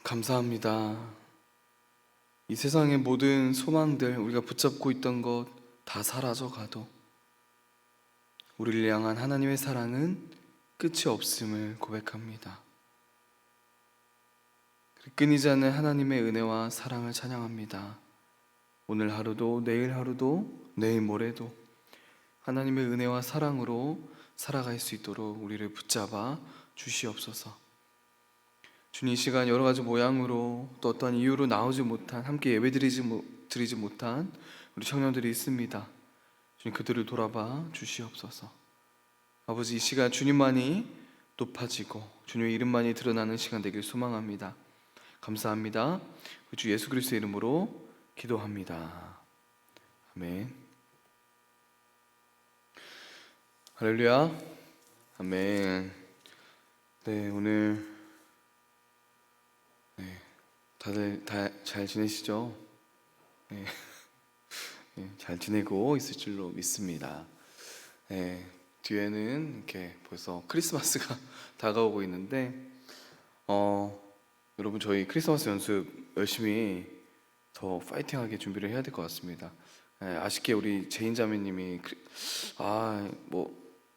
감사합니다. 이 세상의 모든 소망들, 우리가 붙잡고 있던 것 다 사라져 가도 우리를 향한 하나님의 사랑은 끝이 없음을 고백합니다. 끊이지 않는 하나님의 은혜와 사랑을 찬양합니다. 오늘 하루도, 내일 하루도, 내일 모레도 하나님의 은혜와 사랑으로 살아갈 수 있도록 우리를 붙잡아 주시옵소서. 주님, 이 시간 여러 가지 모양으로 또 어떤 이유로 나오지 못한, 함께 예배드리지 못한 우리 청년들이 있습니다. 주님, 그들을 돌아봐 주시옵소서. 아버지, 이 시간 주님만이 높아지고 주님의 이름만이 드러나는 시간 되길 소망합니다. 감사합니다. 주 예수 그리스도의 이름으로 기도합니다. 아멘. 할렐루야. 아멘. 네, 오늘 다들 잘 지내시죠? 네. 잘 지내고 있을 줄로 믿습니다. 뒤에는 이렇게 벌써 크리스마스가 다가오고 있는데 여러분, 저희 크리스마스 연습 열심히 더 파이팅하게 준비를 해야 될 것 같습니다. 아쉽게 우리 제인 자매님이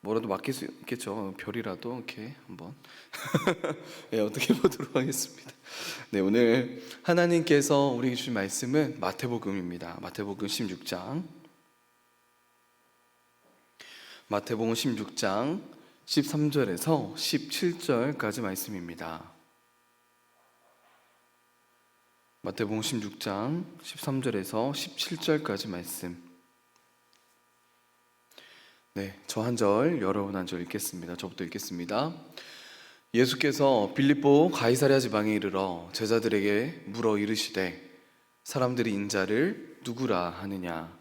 뭐라도 맡길 수 있겠죠. 별이라도 이렇게 한번 어떻게 보도록 하겠습니다. 네, 오늘 하나님께서 우리에게 주신 말씀은 마태복음입니다. 마태복음 16장 13절에서 17절까지 말씀입니다. 마태복음 16장 13절에서 17절까지 말씀. 네, 저 한 절, 여러분 한 절 읽겠습니다. 저부터 읽겠습니다. 예수께서 빌립보 가이사랴 지방에 이르러 제자들에게 물어 이르시되 사람들이 인자를 누구라 하느냐?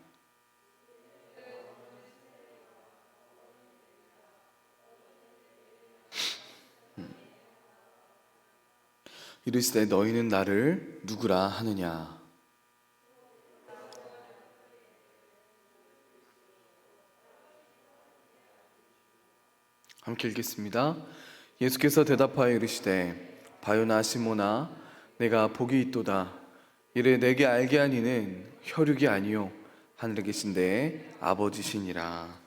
이르시되 너희는 나를 누구라 하느냐? 함께 읽겠습니다. 예수께서 대답하여 이르시되 바요나 시모나 내가 복이 있도다. 이래 내게 알게 하니는 혈육이 아니요 하늘에 계신데 아버지시니라.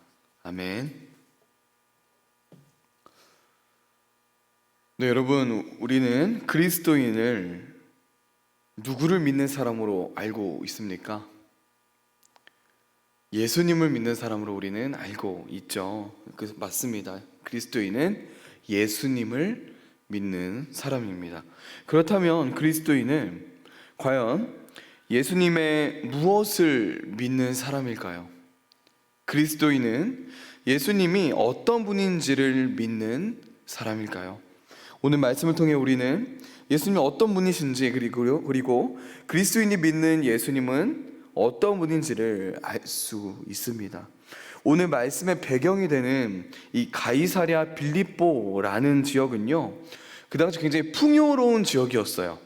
아멘. 네, 여러분, 우리는 그리스도인을 누구를 믿는 사람으로 알고 있습니까? 예수님을 믿는 사람으로 우리는 알고 있죠. 맞습니다. 그리스도인은 예수님을 믿는 사람입니다. 그렇다면 그리스도인은 과연 예수님의 무엇을 믿는 사람일까요? 그리스도인은 예수님이 어떤 분인지를 믿는 사람일까요? 오늘 말씀을 통해 우리는 예수님이 어떤 분이신지 그리고 그리스도인이 믿는 예수님은 어떤 분인지를 알 수 있습니다. 오늘 말씀의 배경이 되는 이 가이사랴 빌립보라는 지역은요, 그 당시 굉장히 풍요로운 지역이었어요.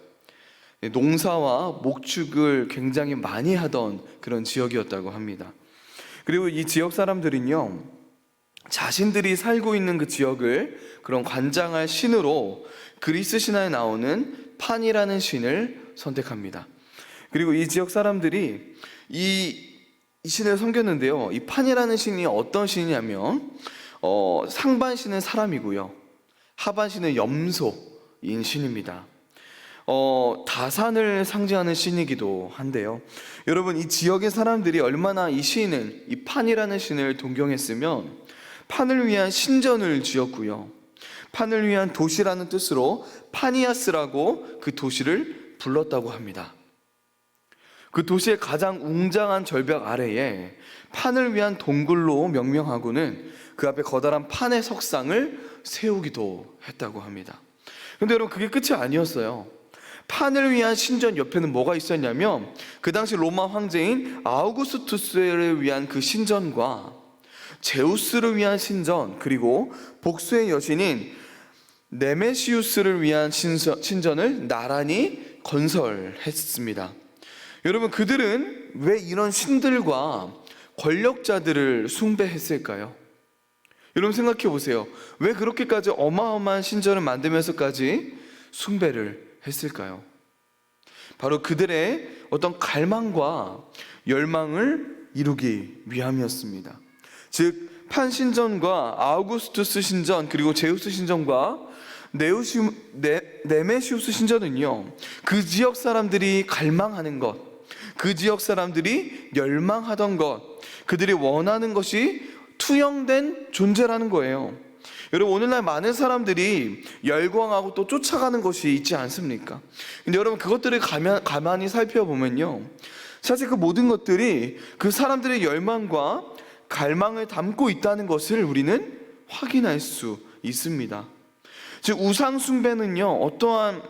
농사와 목축을 굉장히 많이 하던 그런 지역이었다고 합니다. 그리고 이 지역 사람들은요, 자신들이 살고 있는 그 지역을 그런 관장할 신으로 그리스 신화에 나오는 판이라는 신을 선택합니다. 그리고 이 지역 사람들이 이 신을 섬겼는데요, 이 판이라는 신이 어떤 신이냐면 상반신은 사람이고요, 하반신은 염소인 신입니다. 다산을 상징하는 신이기도 한데요, 여러분, 이 지역의 사람들이 얼마나 이 판이라는 신을 동경했으면 판을 위한 신전을 지었고요, 판을 위한 도시라는 뜻으로 파니아스라고 그 도시를 불렀다고 합니다. 그 도시의 가장 웅장한 절벽 아래에 판을 위한 동굴로 명명하고는 그 앞에 커다란 판의 석상을 세우기도 했다고 합니다. 그런데 여러분, 그게 끝이 아니었어요. 판을 위한 신전 옆에는 뭐가 있었냐면 그 당시 로마 황제인 아우구스투스를 위한 그 신전과 제우스를 위한 신전, 그리고 복수의 여신인 네메시우스를 위한 신전을 나란히 건설했습니다. 여러분, 그들은 왜 이런 신들과 권력자들을 숭배했을까요? 여러분, 생각해 보세요. 왜 그렇게까지 어마어마한 신전을 만들면서까지 숭배를 했을까요? 바로 그들의 어떤 갈망과 열망을 이루기 위함이었습니다. 즉 판신전과 아우구스투스 신전, 그리고 제우스 신전과 네메시우스 신전은요, 그 지역 사람들이 갈망하는 것, 그 지역 사람들이 열망하던 것, 그들이 원하는 것이 투영된 존재라는 거예요. 여러분, 오늘날 많은 사람들이 열광하고 또 쫓아가는 것이 있지 않습니까? 근데 여러분, 그것들을 가만히 살펴보면요, 사실 그 모든 것들이 그 사람들의 열망과 갈망을 담고 있다는 것을 우리는 확인할 수 있습니다. 즉, 우상 숭배는요, 어떠한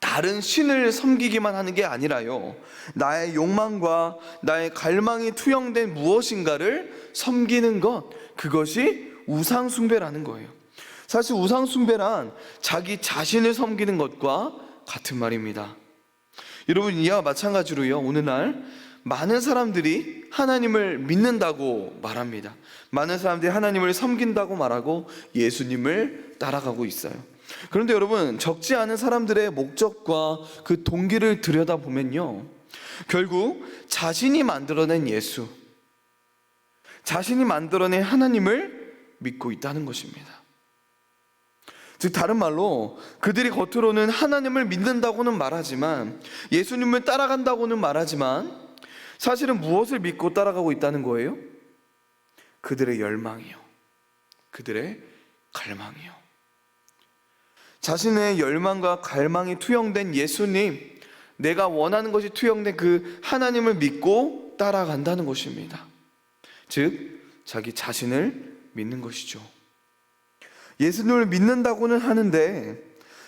다른 신을 섬기기만 하는 게 아니라요, 나의 욕망과 나의 갈망이 투영된 무엇인가를 섬기는 것, 그것이 우상 숭배라는 거예요. 사실 우상 숭배란 자기 자신을 섬기는 것과 같은 말입니다. 여러분, 이와 마찬가지로요, 오늘날 많은 사람들이 하나님을 믿는다고 말합니다. 많은 사람들이 하나님을 섬긴다고 말하고 예수님을 따라가고 있어요. 그런데 여러분, 적지 않은 사람들의 목적과 그 동기를 들여다보면요, 결국 자신이 만들어낸 예수, 자신이 만들어낸 하나님을 믿고 있다는 것입니다. 즉, 다른 말로 그들이 겉으로는 하나님을 믿는다고는 말하지만, 예수님을 따라간다고는 말하지만, 사실은 무엇을 믿고 따라가고 있다는 거예요? 그들의 열망이요, 그들의 갈망이요. 자신의 열망과 갈망이 투영된 예수님, 내가 원하는 것이 투영된 그 하나님을 믿고 따라간다는 것입니다. 즉, 자기 자신을 믿는 것이죠. 예수님을 믿는다고는 하는데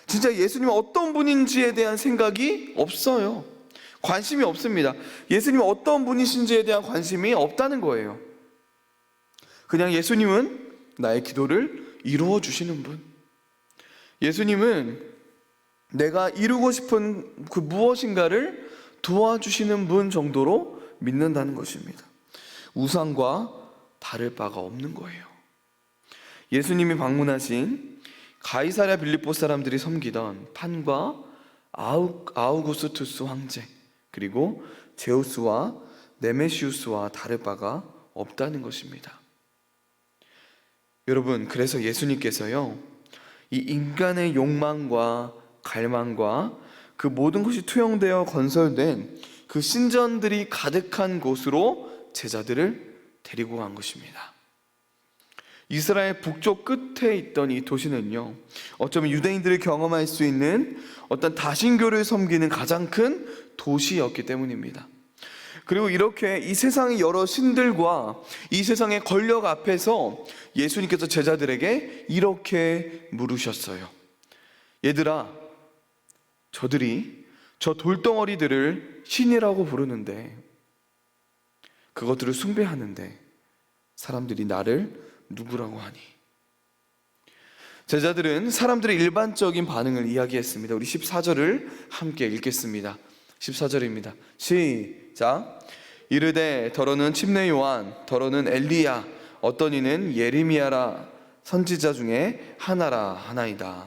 진짜 예수님이 어떤 분인지에 대한 생각이 없어요. 관심이 없습니다. 예수님이 어떤 분이신지에 대한 관심이 없다는 거예요. 그냥 예수님은 나의 기도를 이루어 주시는 분, 예수님은 내가 이루고 싶은 그 무엇인가를 도와주시는 분 정도로 믿는다는 것입니다. 우상과 다를 바가 없는 거예요. 예수님이 방문하신 가이사랴 빌립보 사람들이 섬기던 판과 아우구스투스 황제, 그리고 제우스와 네메시우스와 다를 바가 없다는 것입니다. 여러분, 그래서 예수님께서요, 이 인간의 욕망과 갈망과 그 모든 것이 투영되어 건설된 그 신전들이 가득한 곳으로 제자들을 데리고 간 것입니다. 이스라엘 북쪽 끝에 있던 이 도시는요, 어쩌면 유대인들이 경험할 수 있는 어떤 다신교를 섬기는 가장 큰 도시였기 때문입니다. 그리고 이렇게 이 세상의 여러 신들과 이 세상의 권력 앞에서 예수님께서 제자들에게 이렇게 물으셨어요. 얘들아, 저들이 저 돌덩어리들을 신이라고 부르는데, 그것들을 숭배하는데 사람들이 나를 누구라고 하니? 제자들은 사람들의 일반적인 반응을 이야기했습니다. 우리 14절을 함께 읽겠습니다. 14절입니다. 시작. 이르되 더러는 침례 요한, 더러는 엘리야, 어떤 이는 예레미야라, 선지자 중에 하나라 하나이다.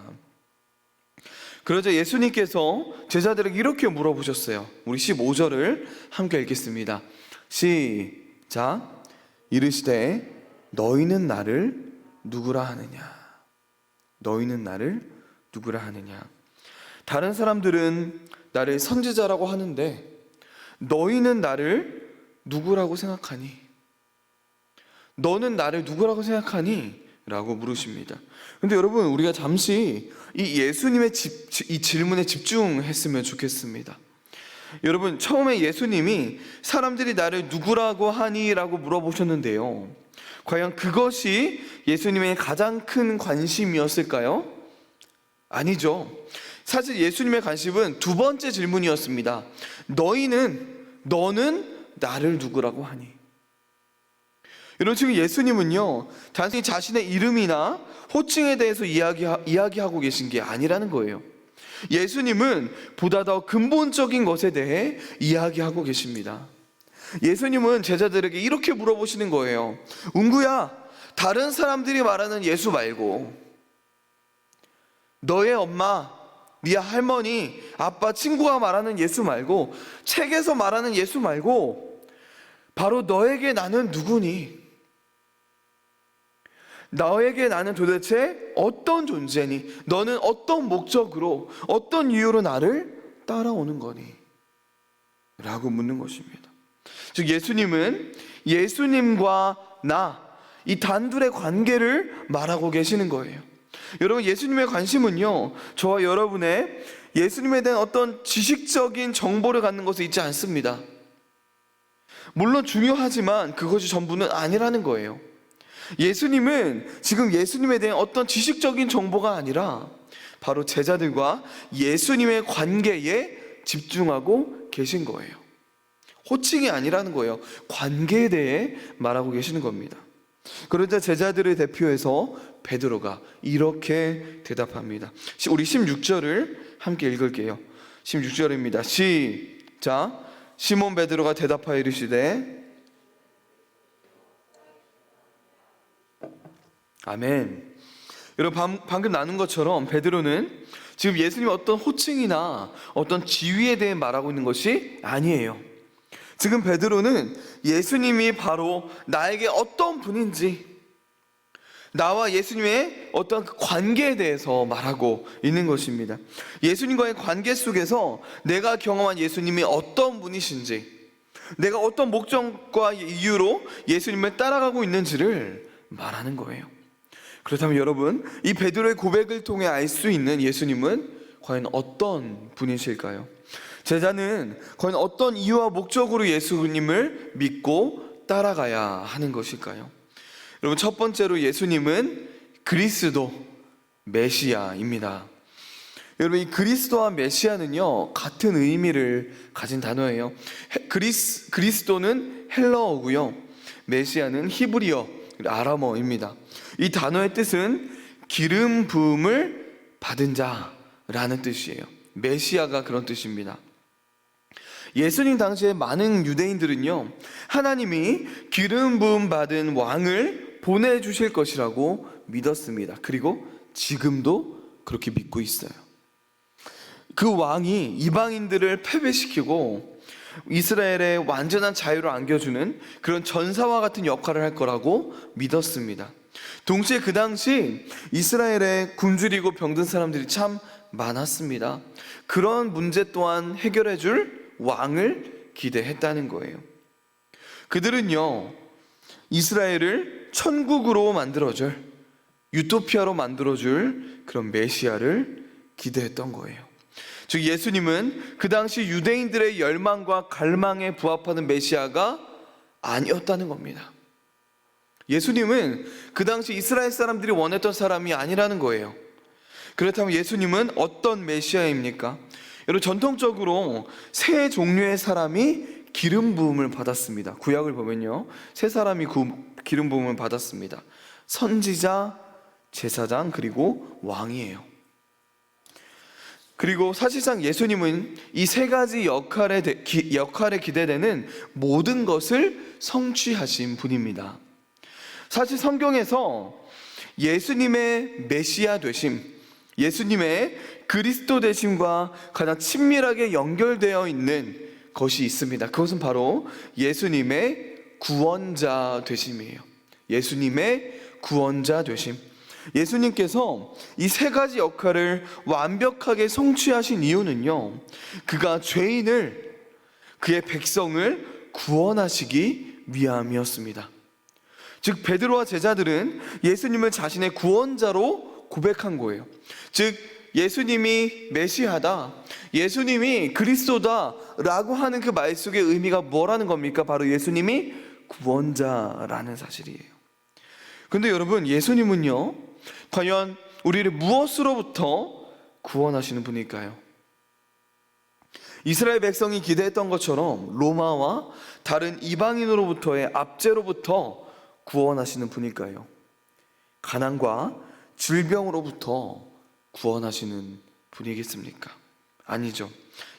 그러자 예수님께서 제자들에게 이렇게 물어보셨어요. 우리 15절을 함께 읽겠습니다. 시작. 이르시되 너희는 나를 누구라 하느냐? 너희는 나를 누구라 하느냐? 다른 사람들은 나를 선지자라고 하는데 너희는 나를 누구라고 생각하니? 너는 나를 누구라고 생각하니? 라고 물으십니다. 근데 여러분, 우리가 잠시 이 예수님의 이 질문에 집중했으면 좋겠습니다. 여러분, 처음에 예수님이 사람들이 나를 누구라고 하니? 라고 물어보셨는데요, 과연 그것이 예수님의 가장 큰 관심이었을까요? 아니죠. 사실 예수님의 관심은 두 번째 질문이었습니다. 너는 나를 누구라고 하니? 여러분, 지금 예수님은요, 단순히 자신의 이름이나 호칭에 대해서 이야기하고 계신 게 아니라는 거예요. 예수님은 보다 더 근본적인 것에 대해 이야기하고 계십니다. 예수님은 제자들에게 이렇게 물어보시는 거예요. 운구야, 다른 사람들이 말하는 예수 말고 너의 엄마, 네 할머니, 아빠, 친구가 말하는 예수 말고, 책에서 말하는 예수 말고, 바로 너에게 나는 누구니? 너에게 나는 도대체 어떤 존재니? 너는 어떤 목적으로, 어떤 이유로 나를 따라오는 거니? 라고 묻는 것입니다. 즉 예수님은 예수님과 나, 이 단둘의 관계를 말하고 계시는 거예요. 여러분, 예수님의 관심은요, 저와 여러분의 예수님에 대한 어떤 지식적인 정보를 갖는 것에 있지 않습니다. 물론 중요하지만 그것이 전부는 아니라는 거예요. 예수님은 지금 예수님에 대한 어떤 지식적인 정보가 아니라 바로 제자들과 예수님의 관계에 집중하고 계신 거예요. 호칭이 아니라는 거예요. 관계에 대해 말하고 계시는 겁니다. 그러자 제자들을 대표해서 베드로가 이렇게 대답합니다. 우리 16절을 함께 읽을게요. 16절입니다. 시작. 시몬 베드로가 대답하여 이르시되, 아멘. 여러분, 방금 나눈 것처럼 베드로는 지금 예수님의 어떤 호칭이나 어떤 지위에 대해 말하고 있는 것이 아니에요. 지금 베드로는 예수님이 바로 나에게 어떤 분인지, 나와 예수님의 어떤 그 관계에 대해서 말하고 있는 것입니다. 예수님과의 관계 속에서 내가 경험한 예수님이 어떤 분이신지, 내가 어떤 목적과 이유로 예수님을 따라가고 있는지를 말하는 거예요. 그렇다면 여러분, 이 베드로의 고백을 통해 알 수 있는 예수님은 과연 어떤 분이실까요? 제자는 과연 어떤 이유와 목적으로 예수님을 믿고 따라가야 하는 것일까요? 여러분, 첫 번째로 예수님은 그리스도, 메시아입니다. 여러분, 이 그리스도와 메시아는요, 같은 의미를 가진 단어예요. 그리스도는 헬라어고요, 메시아는 히브리어, 아람어입니다. 이 단어의 뜻은 기름 부음을 받은 자라는 뜻이에요. 메시아가 그런 뜻입니다. 예수님 당시에 많은 유대인들은요, 하나님이 기름 부음 받은 왕을 보내주실 것이라고 믿었습니다. 그리고 지금도 그렇게 믿고 있어요. 그 왕이 이방인들을 패배시키고 이스라엘의 완전한 자유를 안겨주는 그런 전사와 같은 역할을 할 거라고 믿었습니다. 동시에 그 당시 이스라엘에 굶주리고 병든 사람들이 참 많았습니다. 그런 문제 또한 해결해 줄 왕을 기대했다는 거예요. 그들은요, 이스라엘을 천국으로 만들어줄, 유토피아로 만들어줄 그런 메시아를 기대했던 거예요. 즉 예수님은 그 당시 유대인들의 열망과 갈망에 부합하는 메시아가 아니었다는 겁니다. 예수님은 그 당시 이스라엘 사람들이 원했던 사람이 아니라는 거예요. 그렇다면 예수님은 어떤 메시아입니까? 여러분, 전통적으로 세 종류의 사람이 기름 부음을 받았습니다. 구약을 보면요, 세 사람이 기름 부음을 받았습니다. 선지자, 제사장, 그리고 왕이에요. 그리고 사실상 예수님은 이 세 가지 역할에 기대되는 모든 것을 성취하신 분입니다. 사실 성경에서 예수님의 메시아 되심, 예수님의 그리스도 되심과 가장 친밀하게 연결되어 있는 것이 있습니다. 그것은 바로 예수님의 구원자 되심이에요. 예수님의 구원자 되심. 예수님께서 이 세 가지 역할을 완벽하게 성취하신 이유는요, 그가 죄인을, 그의 백성을 구원하시기 위함이었습니다. 즉 베드로와 제자들은 예수님을 자신의 구원자로 고백한 거예요. 즉 예수님이 메시아다, 예수님이 그리스도다 라고 하는 그 말 속의 의미가 뭐라는 겁니까? 바로 예수님이 구원자라는 사실이에요. 근데 여러분, 예수님은요, 과연 우리를 무엇으로부터 구원하시는 분일까요? 이스라엘 백성이 기대했던 것처럼 로마와 다른 이방인으로부터의 압제로부터 구원하시는 분일까요? 가난과 질병으로부터 구원하시는 분이겠습니까? 아니죠.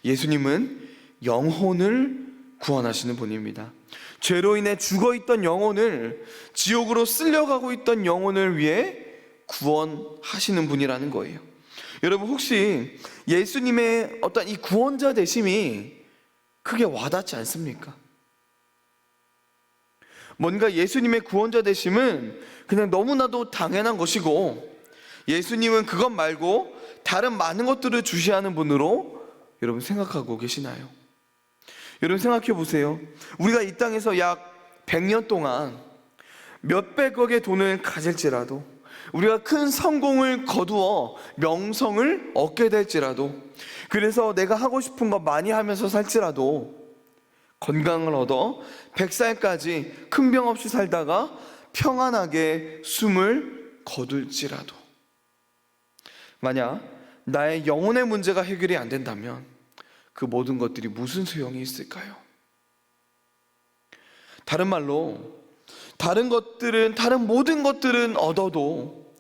예수님은 영혼을 구원하시는 분입니다. 죄로 인해 죽어있던 영혼을, 지옥으로 쓸려가고 있던 영혼을 위해 구원하시는 분이라는 거예요. 여러분, 혹시 예수님의 어떤 이 구원자 되심이 크게 와닿지 않습니까? 뭔가 예수님의 구원자 되심은 그냥 너무나도 당연한 것이고, 예수님은 그것 말고 다른 많은 것들을 주시하는 분으로 여러분 생각하고 계시나요? 여러분 생각해 보세요. 우리가 이 땅에서 약 100년 동안 몇백억의 돈을 가질지라도, 우리가 큰 성공을 거두어 명성을 얻게 될지라도, 그래서 내가 하고 싶은 거 많이 하면서 살지라도, 건강을 얻어 100살까지 큰 병 없이 살다가 평안하게 숨을 거둘지라도, 만약 나의 영혼의 문제가 해결이 안 된다면 그 모든 것들이 무슨 소용이 있을까요? 다른 말로, 다른 모든 것들은 얻어도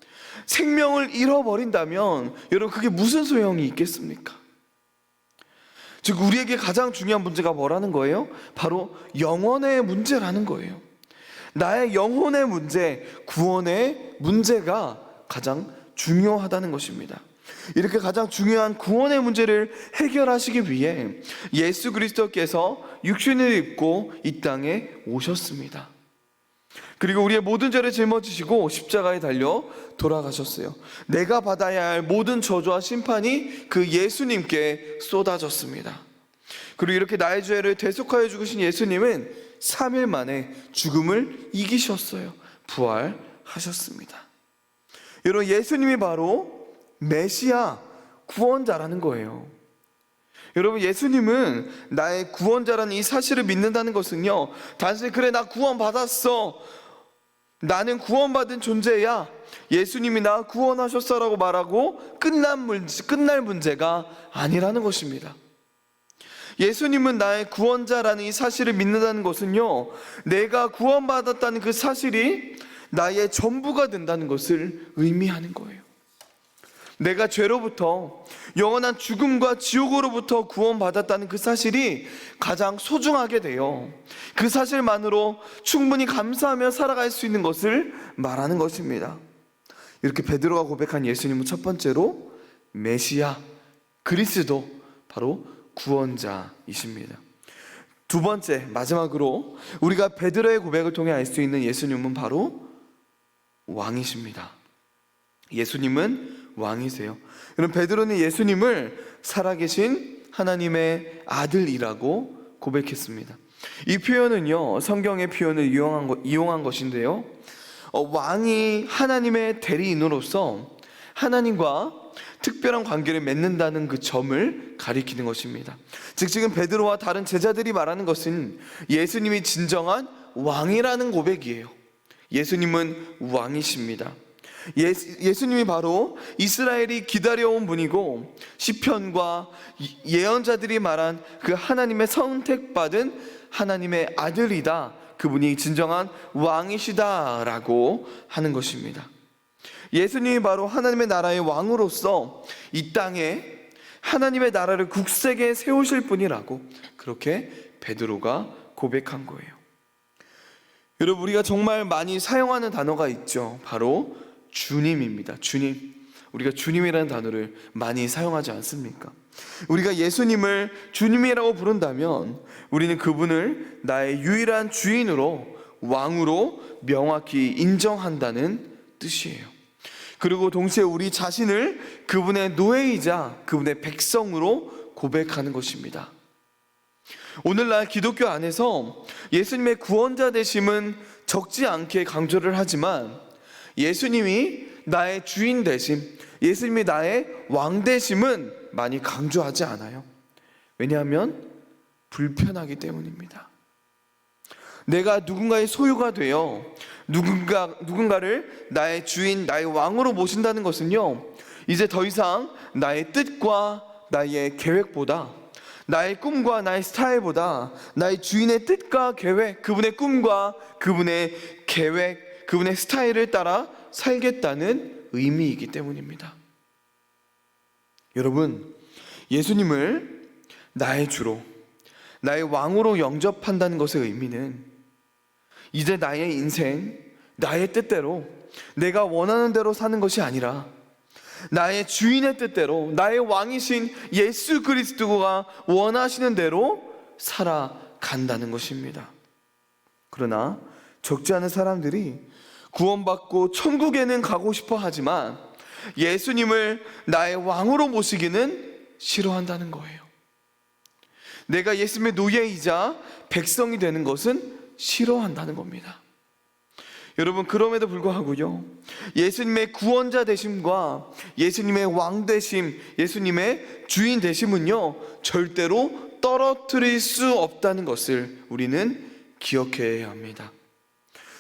생명을 잃어버린다면 여러분, 그게 무슨 소용이 있겠습니까? 즉, 우리에게 가장 중요한 문제가 뭐라는 거예요? 바로 영혼의 문제라는 거예요. 나의 영혼의 문제, 구원의 문제가 가장 중요하다는 것입니다. 이렇게 가장 중요한 구원의 문제를 해결하시기 위해 예수 그리스도께서 육신을 입고 이 땅에 오셨습니다. 그리고 우리의 모든 죄를 짊어지시고 십자가에 달려 돌아가셨어요. 내가 받아야 할 모든 저주와 심판이 그 예수님께 쏟아졌습니다. 그리고 이렇게 나의 죄를 대속하여 죽으신 예수님은 3일 만에 죽음을 이기셨어요. 부활하셨습니다. 여러분, 예수님이 바로 메시아, 구원자라는 거예요. 여러분, 예수님은 나의 구원자라는 이 사실을 믿는다는 것은요, 단순히 그래 나 구원받았어, 나는 구원받은 존재야, 예수님이 나 구원하셨어라고 말하고 끝날 문제가 아니라는 것입니다. 예수님은 나의 구원자라는 이 사실을 믿는다는 것은요, 내가 구원받았다는 그 사실이 나의 전부가 된다는 것을 의미하는 거예요. 내가 죄로부터, 영원한 죽음과 지옥으로부터 구원받았다는 그 사실이 가장 소중하게 되어 그 사실만으로 충분히 감사하며 살아갈 수 있는 것을 말하는 것입니다. 이렇게 베드로가 고백한 예수님은 첫 번째로 메시아, 그리스도, 바로 구원자이십니다. 두 번째, 마지막으로 우리가 베드로의 고백을 통해 알 수 있는 예수님은 바로 왕이십니다. 예수님은 왕이세요. 여러분, 베드로는 예수님을 살아계신 하나님의 아들이라고 고백했습니다. 이 표현은요, 성경의 표현을 이용한 것인데요, 왕이 하나님의 대리인으로서 하나님과 특별한 관계를 맺는다는 그 점을 가리키는 것입니다. 즉, 지금 베드로와 다른 제자들이 말하는 것은 예수님이 진정한 왕이라는 고백이에요. 예수님은 왕이십니다. 예수님이 바로 이스라엘이 기다려온 분이고, 시편과 예언자들이 말한 그 하나님의 선택받은 하나님의 아들이다, 그분이 진정한 왕이시다라고 하는 것입니다. 예수님이 바로 하나님의 나라의 왕으로서 이 땅에 하나님의 나라를 굳세게 세우실 분이라고 그렇게 베드로가 고백한 거예요. 여러분, 우리가 정말 많이 사용하는 단어가 있죠. 바로 주님입니다. 주님. 우리가 주님이라는 단어를 많이 사용하지 않습니까? 우리가 예수님을 주님이라고 부른다면 우리는 그분을 나의 유일한 주인으로, 왕으로 명확히 인정한다는 뜻이에요. 그리고 동시에 우리 자신을 그분의 노예이자 그분의 백성으로 고백하는 것입니다. 오늘날 기독교 안에서 예수님의 구원자 되심은 적지 않게 강조를 하지만, 예수님이 나의 주인 되심, 예수님이 나의 왕 되심은 많이 강조하지 않아요. 왜냐하면 불편하기 때문입니다. 내가 누군가의 소유가 되어 누군가를 나의 주인, 나의 왕으로 모신다는 것은요, 이제 더 이상 나의 뜻과 나의 계획보다, 나의 꿈과 나의 스타일보다 나의 주인의 뜻과 계획, 그분의 꿈과 그분의 계획, 그분의 스타일을 따라 살겠다는 의미이기 때문입니다. 여러분, 예수님을 나의 주로, 나의 왕으로 영접한다는 것의 의미는 이제 나의 인생, 나의 뜻대로, 내가 원하는 대로 사는 것이 아니라 나의 주인의 뜻대로, 나의 왕이신 예수 그리스도가 원하시는 대로 살아간다는 것입니다. 그러나 적지 않은 사람들이 구원받고 천국에는 가고 싶어 하지만 예수님을 나의 왕으로 모시기는 싫어한다는 거예요. 내가 예수님의 노예이자 백성이 되는 것은 싫어한다는 겁니다. 여러분, 그럼에도 불구하고요, 예수님의 구원자 되심과 예수님의 왕 되심, 예수님의 주인 되심은요, 절대로 떨어뜨릴 수 없다는 것을 우리는 기억해야 합니다.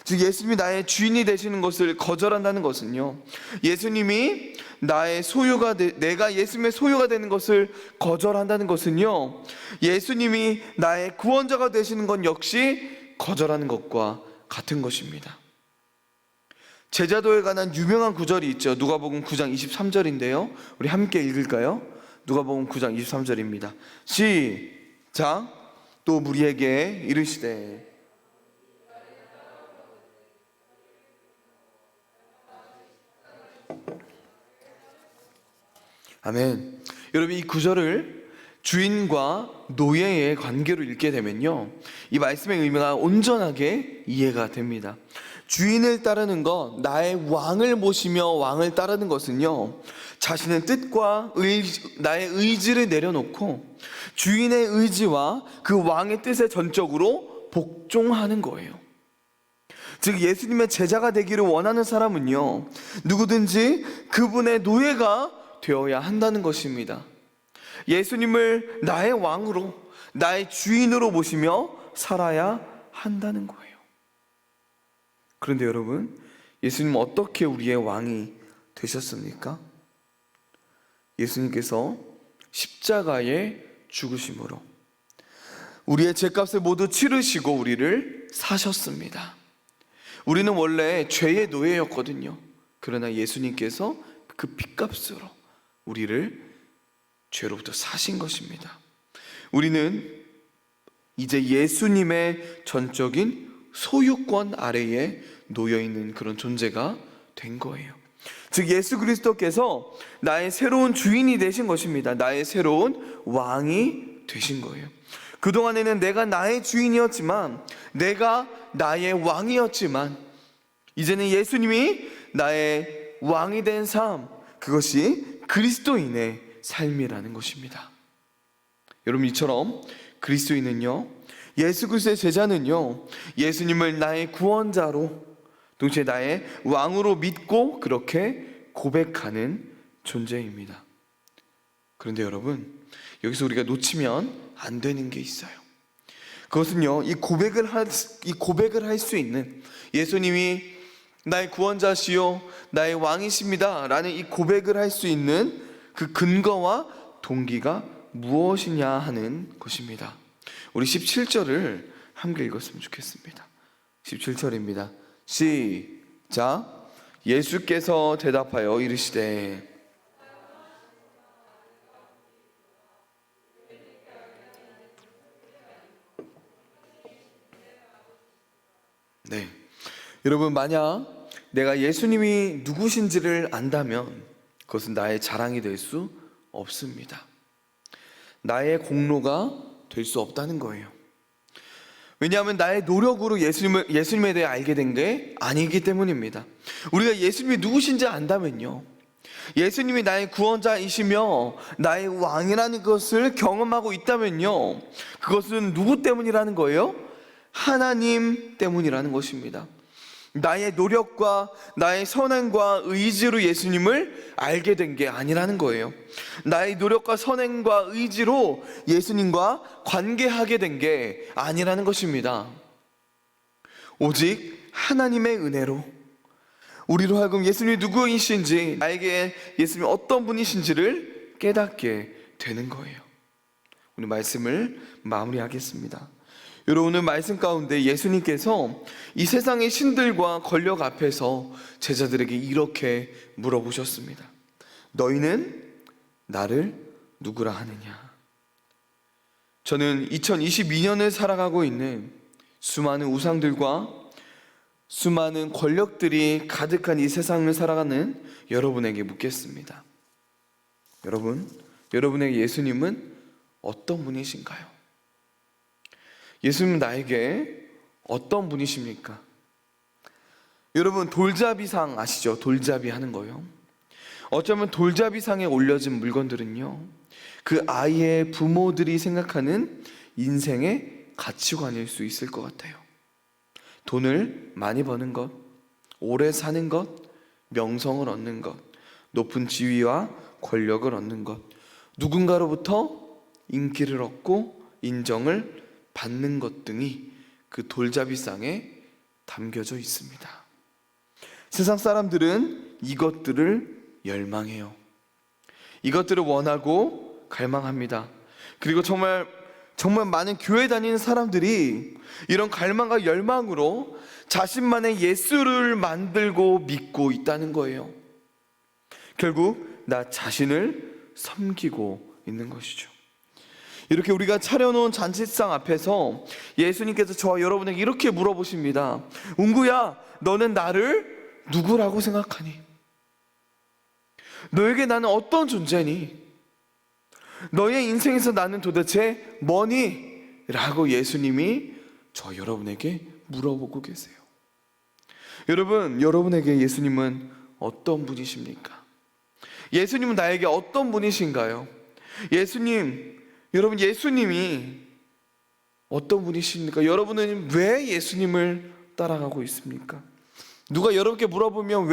즉, 예수님이 나의 주인이 되시는 것을 거절한다는 것은요, 예수님이 나의 소유가 내가 예수님의 소유가 되는 것을 거절한다는 것은요, 예수님이 나의 구원자가 되시는 것 역시 거절하는 것과 같은 것입니다. 제자도에 관한 유명한 구절이 있죠. 누가복음 9장 23절인데요. 우리 함께 읽을까요? 누가복음 9장 23절입니다. 시작. 또 무리에게 이르시되 아멘. 여러분, 이 구절을 주인과 노예의 관계로 읽게 되면요, 이 말씀의 의미가 온전하게 이해가 됩니다. 주인을 따르는 것, 나의 왕을 모시며 왕을 따르는 것은요, 자신의 뜻과 나의 의지를 내려놓고 주인의 의지와 그 왕의 뜻에 전적으로 복종하는 거예요. 즉, 예수님의 제자가 되기를 원하는 사람은요, 누구든지 그분의 노예가 되어야 한다는 것입니다. 예수님을 나의 왕으로, 나의 주인으로 모시며 살아야 한다는 거예요. 그런데 여러분, 예수님은 어떻게 우리의 왕이 되셨습니까? 예수님께서 십자가에 죽으심으로 우리의 죄값을 모두 치르시고 우리를 사셨습니다. 우리는 원래 죄의 노예였거든요. 그러나 예수님께서 그 핏값으로 우리를 죄로부터 사신 것입니다. 우리는 이제 예수님의 전적인 소유권 아래에 놓여있는 그런 존재가 된 거예요. 즉, 예수 그리스도께서 나의 새로운 주인이 되신 것입니다. 나의 새로운 왕이 되신 거예요. 그동안에는 내가 나의 주인이었지만, 내가 나의 왕이었지만, 이제는 예수님이 나의 왕이 된 삶, 그것이 그리스도인의 삶이라는 것입니다. 여러분, 이처럼 그리스도인은요, 예수 그리스도의 제자는요, 예수님을 나의 구원자로, 동시에 나의 왕으로 믿고 그렇게 고백하는 존재입니다. 그런데 여러분, 여기서 우리가 놓치면 안 되는 게 있어요. 그것은요, 이 고백을 할 수 있는, 예수님이 나의 구원자시요 나의 왕이십니다 라는 이 고백을 할 수 있는 그 근거와 동기가 무엇이냐 하는 것입니다. 우리 17절을 함께 읽었으면 좋겠습니다. 17절입니다. 시작. 예수께서 대답하여 이르시되 네, 여러분, 만약 내가 예수님이 누구신지를 안다면 그것은 나의 자랑이 될 수 없습니다. 나의 공로가 될 수 없다는 거예요. 왜냐하면 나의 노력으로 예수님에 대해 알게 된 게 아니기 때문입니다. 우리가 예수님이 누구신지 안다면요, 예수님이 나의 구원자이시며 나의 왕이라는 것을 경험하고 있다면요, 그것은 누구 때문이라는 거예요? 하나님 때문이라는 것입니다. 나의 노력과 나의 선행과 의지로 예수님을 알게 된 게 아니라는 거예요. 나의 노력과 선행과 의지로 예수님과 관계하게 된 게 아니라는 것입니다. 오직 하나님의 은혜로 우리로 하여금 예수님이 누구이신지, 나에게 예수님이 어떤 분이신지를 깨닫게 되는 거예요. 오늘 말씀을 마무리하겠습니다. 여러분, 오늘 말씀 가운데 예수님께서 이 세상의 신들과 권력 앞에서 제자들에게 이렇게 물어보셨습니다. 너희는 나를 누구라 하느냐? 저는 2022년을 살아가고 있는 수많은 우상들과 수많은 권력들이 가득한 이 세상을 살아가는 여러분에게 묻겠습니다. 여러분의 예수님은 어떤 분이신가요? 예수님은 나에게 어떤 분이십니까? 여러분, 돌잡이상 아시죠? 돌잡이 하는 거요. 어쩌면 돌잡이상에 올려진 물건들은요, 그 아이의 부모들이 생각하는 인생의 가치관일 수 있을 것 같아요. 돈을 많이 버는 것, 오래 사는 것, 명성을 얻는 것, 높은 지위와 권력을 얻는 것, 누군가로부터 인기를 얻고 인정을 받는 것 등이 그 돌잡이상에 담겨져 있습니다. 세상 사람들은 이것들을 열망해요. 이것들을 원하고 갈망합니다. 그리고 정말 많은 교회 다니는 사람들이 이런 갈망과 열망으로 자신만의 예수를 만들고 믿고 있다는 거예요. 결국 나 자신을 섬기고 있는 것이죠. 이렇게 우리가 차려놓은 잔치상 앞에서 예수님께서 저와 여러분에게 이렇게 물어보십니다. 웅구야, 너는 나를 누구라고 생각하니? 너에게 나는 어떤 존재니? 너의 인생에서 나는 도대체 뭐니? 라고 예수님이 저 여러분에게 물어보고 계세요. 여러분에게 예수님은 어떤 분이십니까? 예수님은 나에게 어떤 분이신가요? 여러분, 예수님이 어떤 분이십니까? 여러분은 왜 예수님을 따라가고 있습니까? 누가 여러분께 물어보면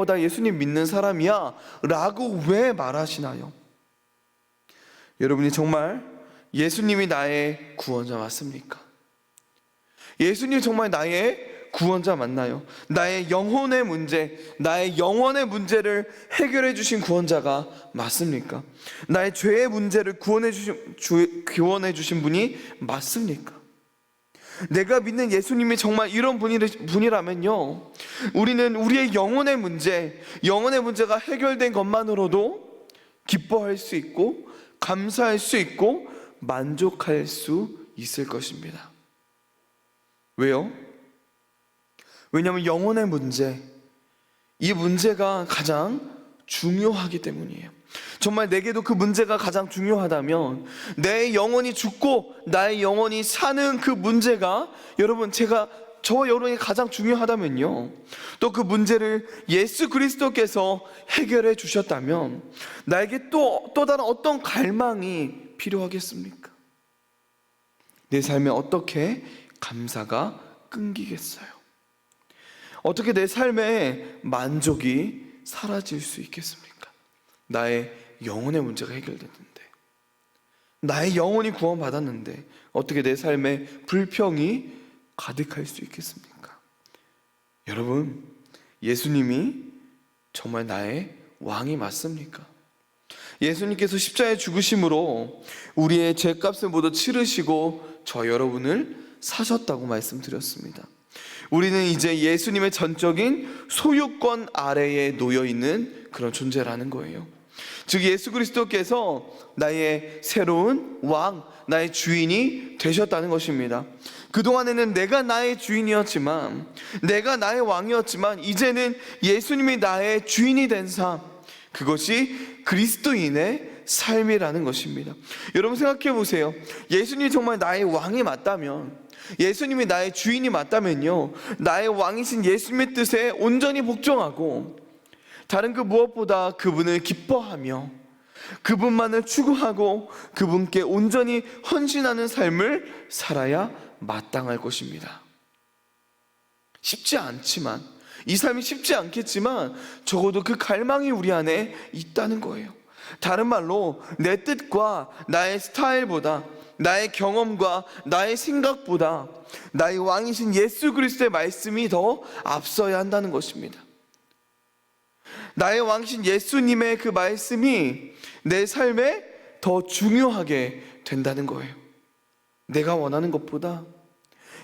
나 예수님 믿는 사람이야 라고 왜 말하시나요? 여러분이 정말 예수님이 나의 구원자 맞습니까? 예수님이 정말 나의 구원자 맞나요? 나의 영혼의 문제, 나의 영원의 문제를 해결해 주신 구원자가 맞습니까? 나의 죄의 문제를 구원해 주신 분이 맞습니까? 내가 믿는 예수님이 정말 이런 분이라면요, 우리는 우리의 영혼의 문제가 해결된 것만으로도 기뻐할 수 있고 감사할 수 있고 만족할 수 있을 것입니다. 왜요? 왜냐하면 영혼의 문제, 이 문제가 가장 중요하기 때문이에요. 정말 내게도 그 문제가 가장 중요하다면 내 영혼이 죽고 나의 영혼이 사는 그 문제가 저와 여러분이 가장 중요하다면요, 또 그 문제를 예수 그리스도께서 해결해 주셨다면 나에게 또 다른 어떤 갈망이 필요하겠습니까? 내 삶에 어떻게 감사가 끊기겠어요? 어떻게 내 삶의 만족이 사라질 수 있겠습니까? 나의 영혼의 문제가 해결됐는데, 나의 영혼이 구원받았는데 어떻게 내 삶에 불평이 가득할 수 있겠습니까? 여러분, 예수님이 정말 나의 왕이 맞습니까? 예수님께서 십자가에 죽으심으로 우리의 죄값을 모두 치르시고 저 여러분을 사셨다고 말씀드렸습니다. 우리는 이제 예수님의 전적인 소유권 아래에 놓여 있는 그런 존재라는 거예요. 즉 예수 그리스도께서 나의 새로운 왕, 나의 주인이 되셨다는 것입니다. 그동안에는 내가 나의 주인이었지만, 내가 나의 왕이었지만, 이제는 예수님이 나의 주인이 된 삶, 그것이 그리스도인의 삶이라는 것입니다. 여러분 생각해 보세요. 예수님이 정말 나의 왕이 맞다면, 예수님이 나의 주인이 맞다면요, 나의 왕이신 예수님의 뜻에 온전히 복종하고 다른 그 무엇보다 그분을 기뻐하며 그분만을 추구하고 그분께 온전히 헌신하는 삶을 살아야 마땅할 것입니다. 쉽지 않지만, 이 삶이 쉽지 않겠지만 적어도 그 갈망이 우리 안에 있다는 거예요. 다른 말로 내 뜻과 나의 스타일보다, 나의 경험과 나의 생각보다 나의 왕이신 예수 그리스도의 말씀이 더 앞서야 한다는 것입니다. 나의 왕이신 예수님의 그 말씀이 내 삶에 더 중요하게 된다는 거예요. 내가 원하는 것보다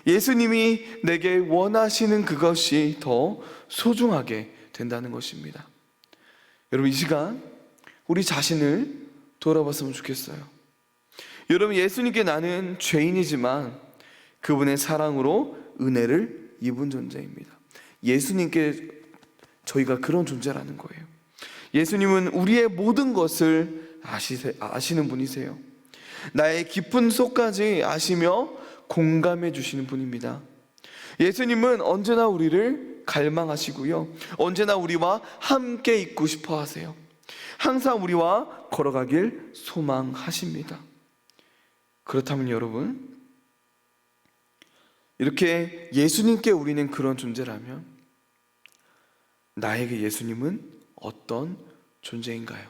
예수님이 내게 원하시는 그것이 더 소중하게 된다는 것입니다. 여러분, 이 시간 우리 자신을 돌아봤으면 좋겠어요. 여러분, 예수님께 나는 죄인이지만 그분의 사랑으로 은혜를 입은 존재입니다. 예수님께 저희가 그런 존재라는 거예요. 예수님은 우리의 모든 것을 아시는 분이세요. 나의 깊은 속까지 아시며 공감해 주시는 분입니다. 예수님은 언제나 우리를 갈망하시고요, 언제나 우리와 함께 있고 싶어 하세요. 항상 우리와 걸어가길 소망하십니다. 그렇다면 여러분, 이렇게 예수님께 우리는 그런 존재라면 나에게 예수님은 어떤 존재인가요?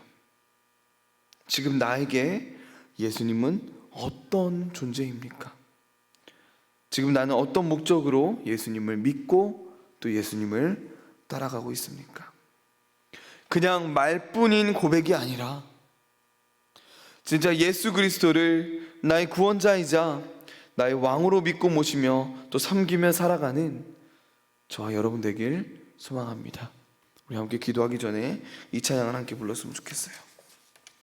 지금 나에게 예수님은 어떤 존재입니까? 지금 나는 어떤 목적으로 예수님을 믿고 또 예수님을 따라가고 있습니까? 그냥 말뿐인 고백이 아니라 진짜 예수 그리스도를 나의 구원자이자 나의 왕으로 믿고 모시며 또 섬기며 살아가는 저와 여러분 되길 소망합니다. 우리 함께 기도하기 전에 이 찬양을 함께 불렀으면 좋겠어요.